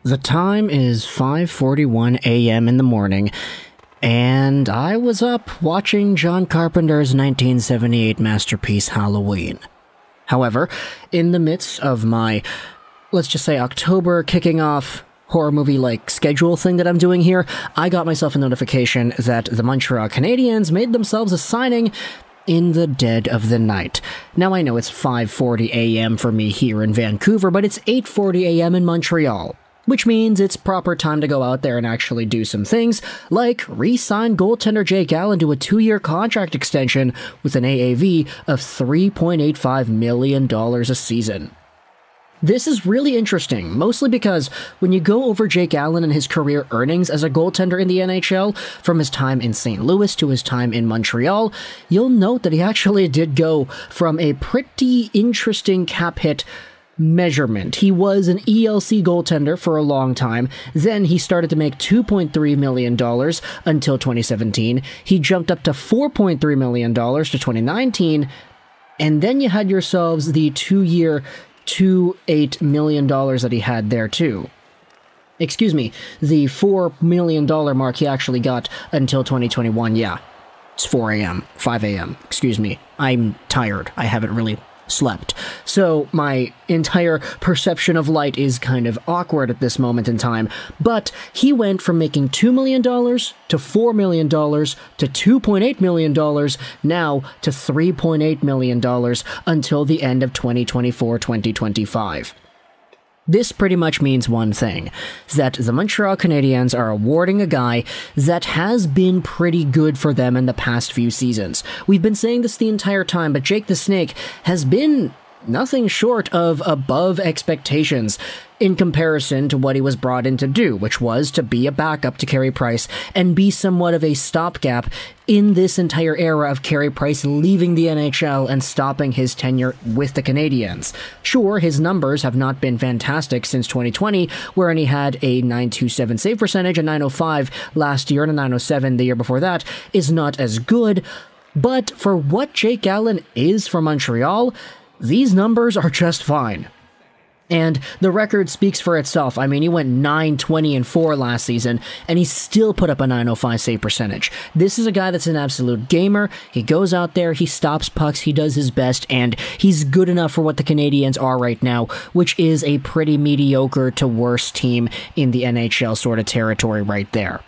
The time is 5:41 a.m. in the morning, and I was up watching John Carpenter's 1978 masterpiece Halloween. However, in the midst of my, let's just say, October kicking off horror movie-like schedule thing that I'm doing here, I got myself a notification that the Montreal Canadiens made themselves a signing in the dead of the night. Now I know it's 5:40 a.m. for me here in Vancouver, but it's 8:40 a.m. in Montreal, which means it's proper time to go out there and actually do some things, like re-sign goaltender Jake Allen to a 2-year contract extension with an AAV of $3.85 million a season. This is really interesting, mostly because when you go over Jake Allen and his career earnings as a goaltender in the NHL, from his time in St. Louis to his time in Montreal, you'll note that he actually did go from a pretty interesting cap hit measurement. He was an ELC goaltender for a long time, then he started to make $2.3 million until 2017, he jumped up to $4.3 million to 2019, and then you had yourselves the 2-year $2.8 million that he had there too. Excuse me, the $4 million mark he actually got until 2021, yeah. It's 4 a.m., 5 a.m., excuse me. I'm tired, I haven't really slept. So my entire perception of light is kind of awkward at this moment in time, but he went from making $2 million to $4 million to $2.8 million, now to $3.8 million until the end of 2024-2025. This pretty much means one thing, that the Montreal Canadiens are awarding a guy that has been pretty good for them in the past few seasons. We've been saying this the entire time, but Jake the Snake has been nothing short of above expectations in comparison to what he was brought in to do, which was to be a backup to Carey Price and be somewhat of a stopgap in this entire era of Carey Price leaving the NHL and stopping his tenure with the Canadiens. Sure, his numbers have not been fantastic since 2020, wherein he had a .927 save percentage, a .905 last year, and a .907 the year before that, is not as good, but for what Jake Allen is for Montreal, these numbers are just fine. And the record speaks for itself. I mean, he went 9-20-4 last season, and he still put up a .905 save percentage. This is a guy that's an absolute gamer. He goes out there, he stops pucks, he does his best, and he's good enough for what the Canadiens are right now, which is a pretty mediocre to worse team in the NHL sort of territory right there.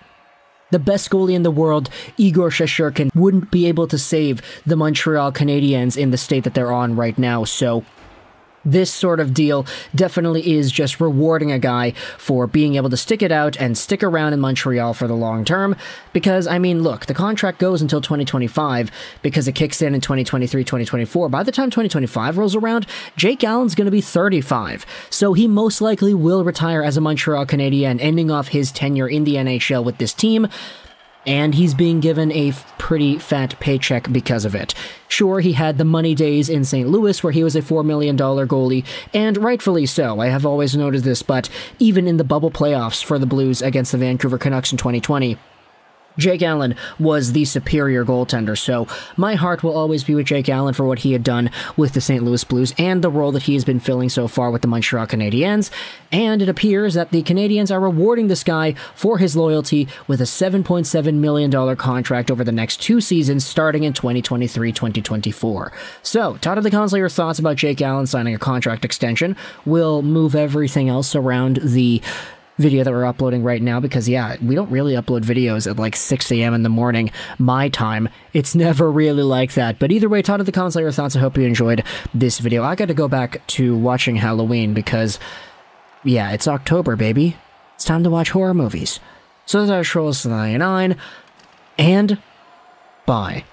The best goalie in the world, Igor Shesterkin, wouldn't be able to save the Montreal Canadiens in the state that they're on right now, so this sort of deal definitely is just rewarding a guy for being able to stick it out and stick around in Montreal for the long term, because, I mean, look, the contract goes until 2025 because it kicks in 2023-2024. By the time 2025 rolls around, Jake Allen's going to be 35, so he most likely will retire as a Montreal Canadien, ending off his tenure in the NHL with this team, and he's being given a pretty fat paycheck because of it. Sure, he had the money days in St. Louis where he was a $4 million goalie, and rightfully so, I have always noted this, but even in the bubble playoffs for the Blues against the Vancouver Canucks in 2020, Jake Allen was the superior goaltender, so my heart will always be with Jake Allen for what he had done with the St. Louis Blues and the role that he has been filling so far with the Montreal Canadiens, and it appears that the Canadiens are rewarding this guy for his loyalty with a $7.7 million contract over the next 2 seasons starting in 2023-2024. So, talk in the comments your thoughts about Jake Allen signing a contract extension. We'll move everything else around the video that we're uploading right now, because yeah, we don't really upload videos at like 6 a.m. in the morning my time. It's never really like that. But either way, talk in the comments your thoughts. I hope you enjoyed this video. I got to go back to watching Halloween because, yeah, it's October, baby. It's time to watch horror movies. So that's our Trolls 99, and bye.